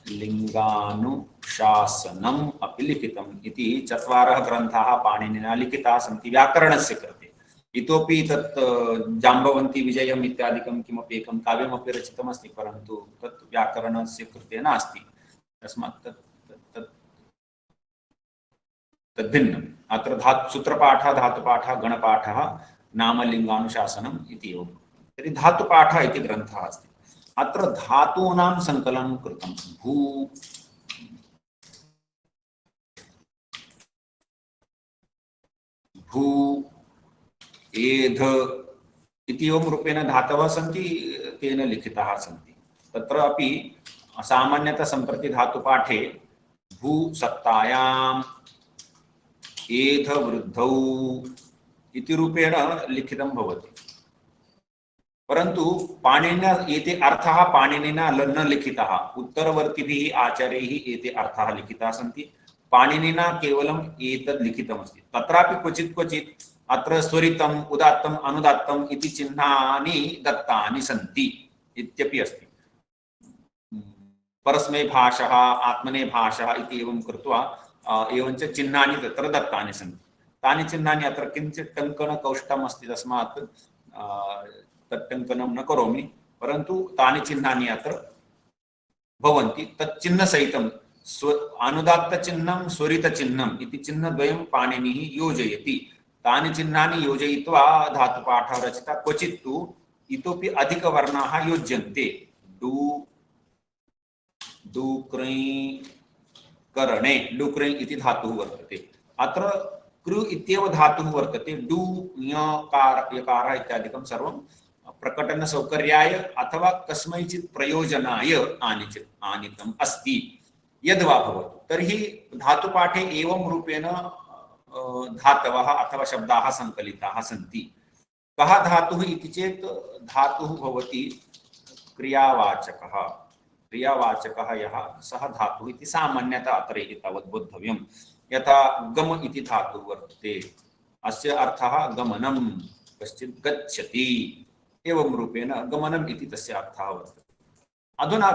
लिंगानुशासनपाठः शासनम् अपि लिखितम् इति चत्वारः ग्रन्थाः पाणिनिना लिखिताः सन्ति व्याकरणस्य कृते। इतोपि तत् जाम्बवन्ती विजयम् इत्यादिकं किमपि एकं काव्यमपि रचितमस्ति, परन्तु तत् व्याकरणस्य कृते नास्ति। तस्मात् तद्भिन्नम्। अत्र सूत्रपाठः, धातुपाठः, गणपाठः, नामलिङ्गानुशासनम् इति एवं। तर्हि धातुपाठः इति ग्रन्थः अस्ति। अत्र धातूनां सङ्कलनं कृतं। भू एध इति एवं रूपेण धातवः सन्ति, तेन लिखिताः सन्ति। तत्र अपि सामान्यतः सम्प्रति धातुपाठे भू सत्तायाम् एध वृद्धौ इति रूपेण लिखितं भवति, परन्तु पाणिनिना एते अर्थाः पाणिनिना न लिखिताः। उत्तरवर्तिभिः आचार्यैः एते अर्थाः लिखिताः सन्ति, पाणिनिना केवलम् एतद् लिखितमस्ति। तत्रापि क्वचित् क्वचित् अत्र स्वरितम्, उदात्तम्, अनुदात्तम् इति चिह्नानि दत्तानि सन्ति इत्यपि अस्ति। परस्मैभाषः, आत्मनेभाषः इति एवं कृत्वा एवञ्च चिह्नानि तत्र दत्तानि सन्ति। तानि चिह्नानि अत्र किञ्चित् टङ्कनकौष्ठम् अस्ति, तस्मात् तत् टङ्कनं न करोमि, परन्तु तानि चिह्नानि अत्र भवन्ति। तत् चिह्नसहितं अनुदात्तचिह्नं, स्वरितचिह्नम् इति चिह्नद्वयं पाणिनिः योजयति। तानि चिह्नानि योजयित्वा धातुपाठः रचितः। क्वचित् तु इतोपि अधिकवर्णाः योज्यन्ते। डुक्रै करणे डुक्रै इति धातुः वर्तते। अत्र कृ इत्येव धातुः वर्तते। डु ञकार यकारः इत्यादिकं सर्वं प्रकटनसौकर्याय अथवा कस्मैचित् प्रयोजनाय आनीतम् अस्ति। यद्वा भवतु, तर्हि धातुपाठे एवं रूपेण धातवः अथवा शब्दाः सङ्कलिताः सन्ति। कः धातुः इति चेत् धातुः भवति क्रियावाचकः। क्रियावाचकः यः सः धातुः इति सामान्यतः अत्र एतावत् बोद्धव्यं। यथा गम इति धातुः वर्तते, अस्य अर्थः गमनं, कश्चित् गच्छति, एवं रूपेण गमनम् इति तस्य अर्थः वर्तते। अधुना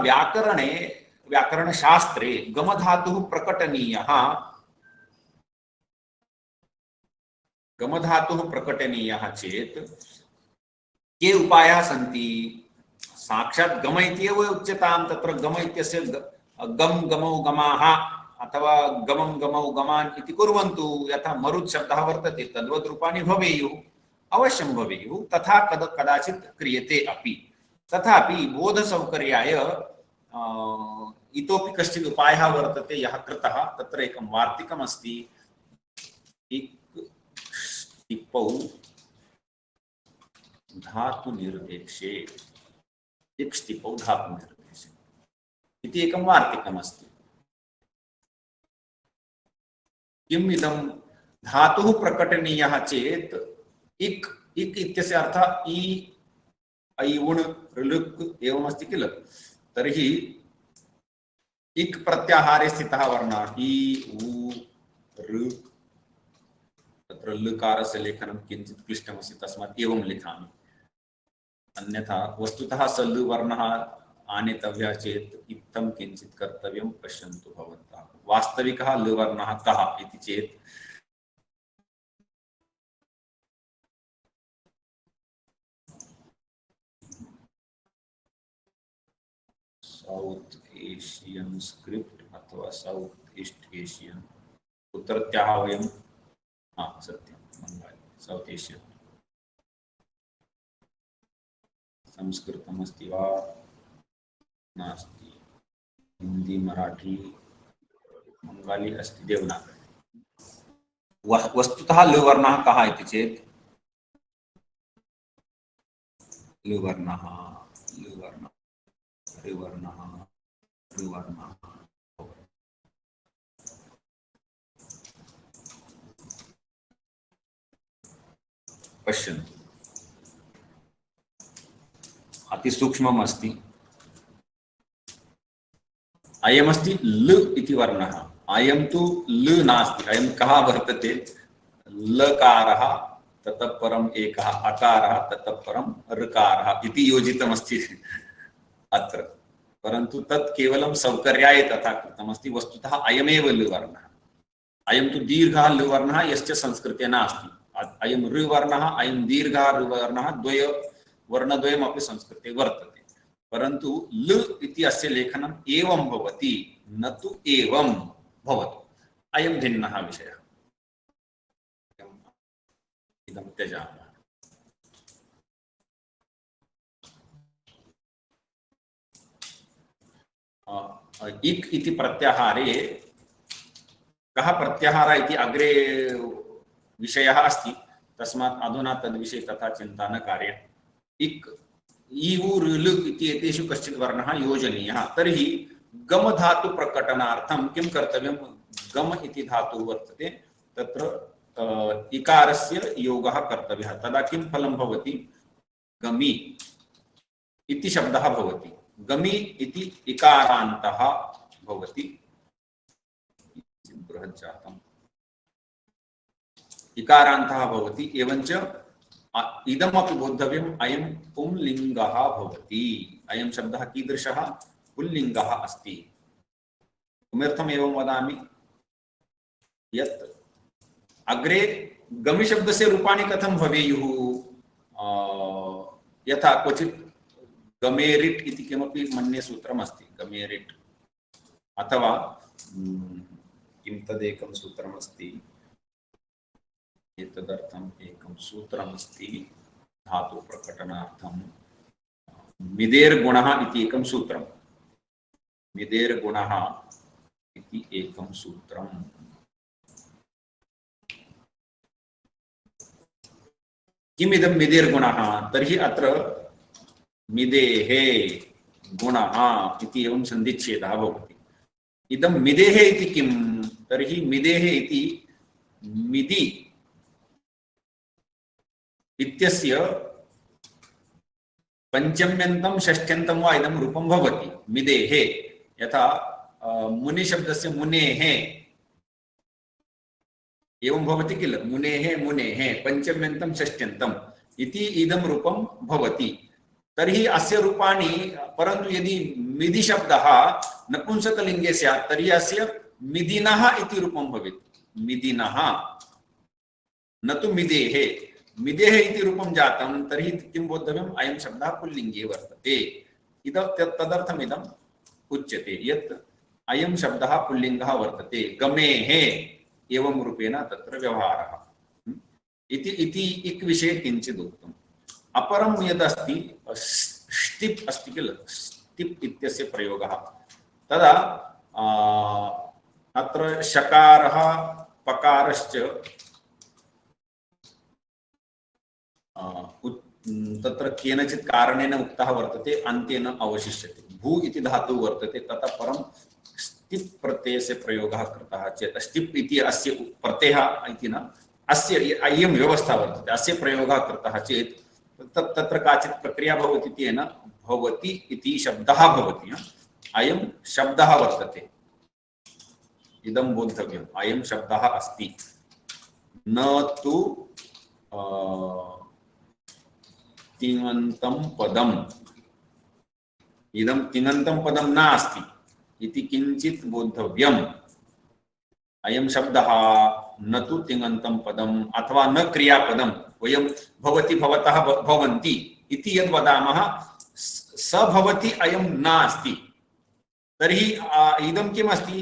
व्याकरणशास्त्रे गमधातुः प्रकटनीयः चेत् के उपायाः सन्ति? साक्षात् गम इत्येव उच्यतां। तत्र गम इत्यस्य गम गमौ गमाः अथवा गमं गमौ गमान् इति कुर्वन्तु। यथा मरुत् शब्दः वर्तते, तद्वद् रूपाणि भवेयुः, अवश्यं भवेयुः। तथा कदाचित् क्रियते अपि। तथापि बोधसौकर्याय इतोपि कश्चित् उपायः वर्तते, यः कृतः। तत्र एकं वार्तिकमस्ति। टिप्पौ धातुनिर्देशे, टिप्पौ धातुनिर्देशे इति एकं वार्तिकमस्ति। किम् इदं? धातुः प्रकटनीयः चेत् इक् इत्यस्य अर्थः इ, ऐ, उण्, ऋलुक् एवमस्ति किल? तर्हि इक् प्रत्याहारे स्थितः वर्णः इ, उ, ऋ। तत्र लकारस्य लेखनं किञ्चित् क्लिष्टमस्ति, तस्मात् एवं लिखामि। अन्यथा वस्तुतः स लृ वर्णः आनेतव्यः चेत् इत्थं किञ्चित् कर्तव्यं। पश्यन्तु भवन्तः, वास्तविकः लृ वर्णः कः इति चेत् साउथ एशियन स्क्रिप्ट अथवा साउथ ईस्ट एशियन, उत्तरत्याः वयं सत्यं बंगाली साउथ एशियन। संस्कृतम् अस्ति वा नास्ति? हिंदी, मराठी, बंगाली अस्ति, देवनागरी। वस्तुतः लृ वर्णः कः इति चेत् लृ वर्णः पश्यन्तु, अतिसूक्ष्मम् अस्ति। अयमस्ति ल इति वर्णः, अयं तु ल नास्ति। अयं कः वर्तते? लकारः, ततः परम् एकः अकारः, ततः परम् ऋकारः इति योजितमस्ति अत्र। परन्तु तत् केवलं सौकर्याय तथा कृतमस्ति। वस्तुतः अयमेव लुवर्णः, अयं तु दीर्घः लुवर्णः यश्च संस्कृते नास्ति। अयं ऋवर्णः, अयं दीर्घः ऋवर्णः, वर्णद्वयमपि संस्कृते वर्तते, परन्तु लु इति अस्य लेखनम् एवं भवति, न तु एवं भवतु। अयं भिन्नः विषयः, इदं त्यजामः। इक् इति प्रत्याहारे कः प्रत्याहारः इति अग्रे विषयः अस्ति, तस्मात् अधुना तद्विषये तथा चिन्ता न कार्या। इक् ईवु ऋलु इति एतेषु कश्चित् वर्णः योजनीयः। तर्हि गम धातु प्रकटनार्थं किं कर्तव्यं? गम इति धातुः वर्तते, तत्र इकारस्य योगः कर्तव्यः। तदा किं फलं भवति? गमि इति शब्दः भवति। गमि इति इकारान्तः भवति। बृहत् जातम्, इकारान्तः भवति। एवञ्च इदमपि बोद्धव्यम्, अयं पुंलिङ्गः भवति। अयं शब्दः कीदृशः? पुल्लिङ्गः अस्ति। किमर्थम् एवं वदामि? यत् अग्रे गमि शब्दस्य रूपाणि कथं भवेयुः? यथा क्वचित् गमेरिट् इति किमपि मन्ये सूत्रम् अस्ति। गमेरिट् अथवा किं तदेकं सूत्रमस्ति, एतदर्थम् एकं सूत्रमस्ति धातु प्रकटनार्थं। मिदेर्गुणः इति एकं सूत्रम्। मिदेर्गुणः इति एकं सूत्रम्। किमिदं मिदेर्गुणः? तर्हि अत्र मिदेः गुणः इति एवं सन्धिच्छेदः भवति। इदं मिदेः इति किं? तर्हि मिदेः इति मिदि इत्यस्य पंचम्यन्तं षष्ठ्यन्तं वा इदं रूपं भवति। मिदेः यथा मुनिशब्दस्य मुनेः एवं भवति किल? मुनेः मुनेः पंचम्यन्तं षष्ठ्यन्तम् इति इदं रूपं भवति। तर्हि अस्य रूपाणि, परन्तु यदि मिदि शब्दः नपुंसकलिङ्गे स्यात् तर्हि अस्य मिदिनः इति रूपं भवेत्। मिदिनः, न तु मिदेः। मिदेः इति रूपं जातं, तर्हि किं बोद्धव्यम्? अयं शब्दः पुल्लिङ्गे वर्तते। तदर्थम् इदम् उच्यते यत् अयं शब्दः पुल्लिङ्गः वर्तते। गमेः एवं रूपेण तत्र व्यवहारः इति इक् विषये किञ्चित् उक्तम्। अपरं यदस्ति स्टिप् अस्ति किल? स्टिप् इत्यस्य प्रयोगः। तदा अत्र शकारः पकारश्च तत्र केनचित् कारणेन उक्तः वर्तते, अन्तेन अवशिष्यते। भू इति धातुः वर्तते, ततः परं स्टिप् प्रत्ययस्य प्रयोगः कृतः चेत्, स्टिप् इति अस्य प्रत्ययः इति न, अस्य इयं व्यवस्था वर्तते, अस्य प्रयोगः कृतः चेत् तत्र काचित् प्रक्रिया भवति। तेन भवति इति शब्दः भवति। अयं शब्दः वर्तते, इदं बोद्धव्यम्। अयं शब्दः अस्ति, न तु तिङन्तं पदम्। इदं तिङन्तं पदं नास्ति इति किञ्चित् बोद्धव्यम्। अयं शब्दः न तु तिङन्तं पदम् अथवा न क्रियापदम्। वयं भवति भवतः भवन्ति इति यद् वदामः, स भवति अयं नास्ति। तर्हि इदं किम् अस्ति?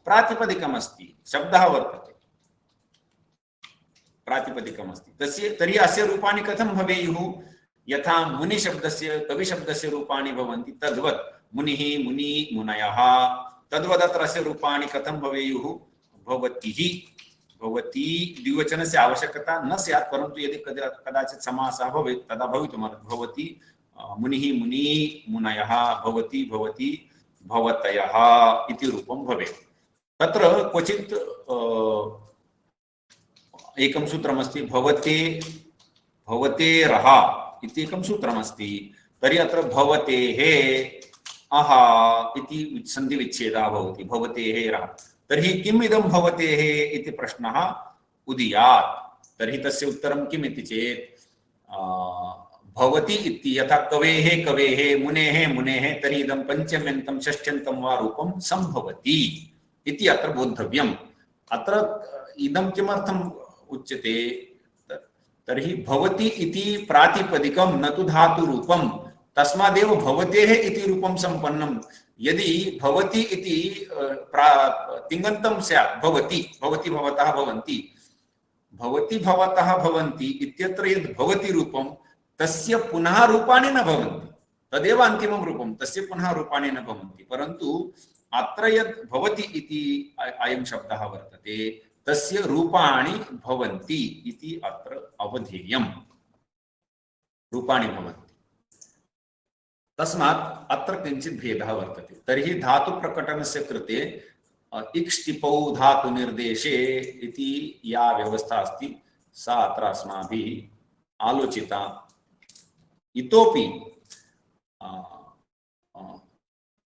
प्रातिपदिकम् अस्ति, शब्दः वर्तते, प्रातिपदिकम् अस्ति। तर्हि अस्य रूपाणि कथं भवेयुः? यथा मुनिशब्दस्य कविशब्दस्य रूपाणि भवन्ति तद्वत् मुनिः मुनि मुनयः, तद्वत् अत्र अस्य रूपाणि कथं भवेयुः? भवतिः। भवती द्विवचनस्य आवश्यकता न स्यात्, परन्तु यदि कदाचित् समासः भवेत् तदा भवितुमर्हति। भवति मुनिः मुनि मुनयः, भवति भवति भवतयः इति रूपं भवेत्। तत्र क्वचित् एकं सूत्रमस्ति, भवते भवतेरः इति एकं सूत्रमस्ति। तर्हि अत्र भवतेः अह इति सन्धिविच्छेदः भवति, भवतेः रः। तर्हि किम् इदं भवतेः इति प्रश्नः उदीयात्। तर्हि तस्य उत्तरं किम् इति चेत् भवति इति यथा कवेः कवेः मुनेः मुनेः तर्हि इदं पञ्चम्यन्तं षष्ठ्यन्तं वा रूपं सम्भवति इति अत्र बोद्धव्यम्। अत्र इदं किमर्थम् उच्यते तर्हि भवति इति प्रातिपदिकं न तु धातुरूपं, तस्मादेव भवतेः इति रूपं सम्पन्नं। यदि भवति इति तिङन्तं स्यात् भवति भवति भवतः भवन्ति भवति भवतः भवन्ति इत्यत्र यद् भवति रूपं तस्य पुनः रूपाणि न भवन्ति, तदेव अन्तिमं रूपं, तस्य पुनः रूपाणि न भवन्ति। परन्तु अत्र यद् भवति इति अयं शब्दः वर्तते तस्य रूपाणि भवन्ति इति अत्र अवधेयम्, रूपाणि भवन्ति। तस्मात् अत्र किञ्चित् भेदः वर्तते। तर्हि धातुप्रकटनस्य कृते इक्ष्टिपौ धातु निर्देशे इति या व्यवस्था अस्ति सा अत्र अस्माभिः आलोचिता। इतोपि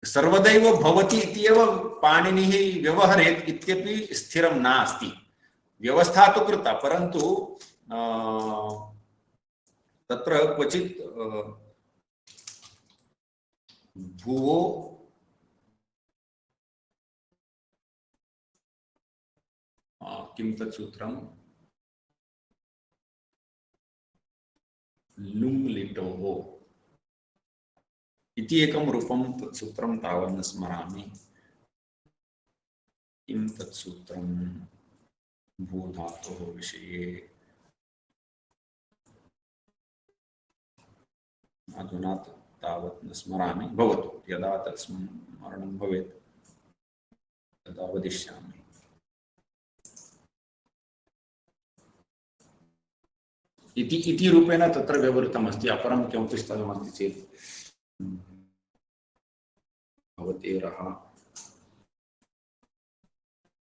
सर्वदैव भवति इत्येव पाणिनिः व्यवहरेत् इत्यपि स्थिरं नास्ति। व्यवस्था तु कृता, परन्तु तत्र क्वचित् भुवो किं तत् सूत्रं लुङ् लिटोः इति एकं रूपं सूत्रं तावत् न स्मरामि। किं तत् सूत्रं भूधातोः विषये अधुना तावत् न स्मरामि, भवतु यदा तत् स्मरणं भवेत् तदा वदिष्यामि। इति रूपेण तत्र व्यवहृतमस्ति। अपरं किमपि स्थलमस्ति चेत् भवतेरः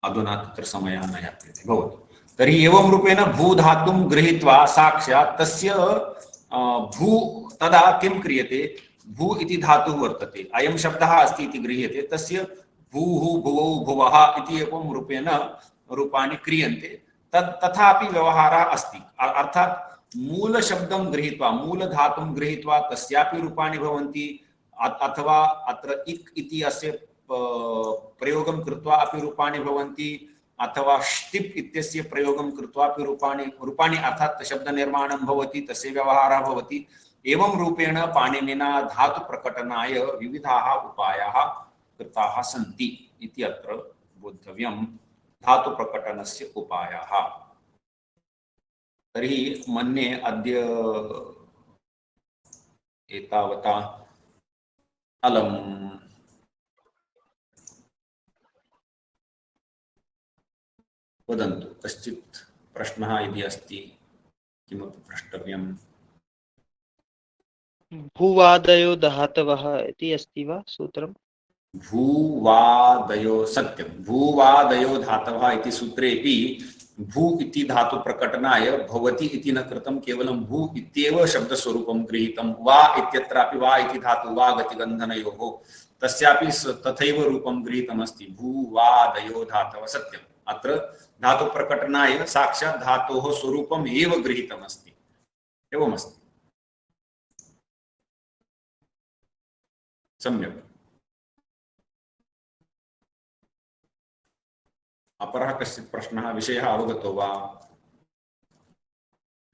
अधुना तत्र समयः न याप्यते, भवतु। तर्हि एवं रूपेण भूधातुं गृहीत्वा साक्षात् तस्य भू तदा किं क्रियते, भू इति धातुः वर्तते, अयं शब्दः अस्ति इति गृह्यते, तस्य भूः भुवौ भुवः इति एवं रूपेण रूपाणि क्रियन्ते। तथापि व्यवहारः अस्ति, अर्थात् मूल शब्दं गृहीत्वा मूल धातुं गृहीत्वा तस्यापि रूपाणि भवन्ति, अथवा अत्र इक् इति अस्य प्रयोगं कृत्वा अपि रूपाणि भवन्ति, अथवा ष्टिप् इत्यस्य प्रयोगं कृत्वा अपि रूपाणि अर्थात् शब्दनिर्माणं भवति, तस्य व्यवहारः भवति। एवं रूपेण पाणिनिना धातुप्रकटनाय विविधाः उपायाः कृताः सन्ति इति अत्र बोद्धव्यं। धातुप्रकटनस्य उपायाः तर्हि मन्ये अद्य एतावता अलम्। वदन्तु, कश्चित् प्रश्नः यदि अस्ति, किमपि प्रष्टव्यम्। भूवादयो धातवः इति अस्ति वा सूत्रम्? भूवादयो सत्यं, भूवादयो धातवः इति सूत्रेपि भू इति धातु प्रकटनाय भवति इति न कृतं, केवलं भू इत्येव शब्दस्वरूपं गृहीतं। वा इत्यत्रापि वा इति धातु वा गतिगन्धनयोः तस्यापि तथैव रूपं गृहीतमस्ति। भूवादयो धातवः सत्यम्, अत्र धातु प्रकटनाय साक्षात् धातोः स्वरूपम् एव गृहीतमस्ति, एवमस्ति। सम्यक्। अपरः कश्चित् प्रश्नः, विषयः अवगतो वा?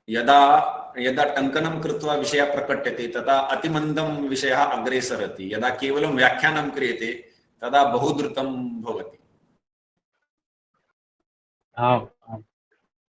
यदा यदा टङ्कनं कृत्वा विषयः प्रकट्यते तदा अतिमन्दं विषयः अग्रे सरति, यदा केवलं व्याख्यानं क्रियते तदा बहु द्रुतं भवति।